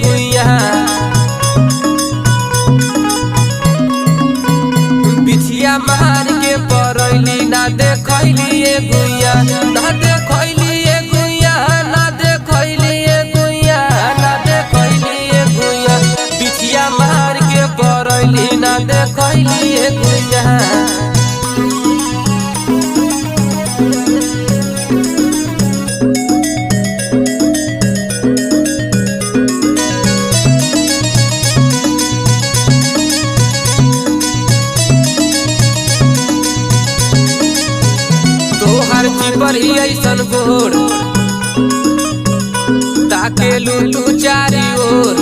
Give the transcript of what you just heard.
गुइया बिछिया मार के परैली ना देखैली गुइया ना देखैली गुइया ना देखैली गुइया ना देखैली गुइया बिछिया मार के परैली ना देखैली गुइया। तोहर चिपर ऐसन गोर ताके लू तू चारी ओर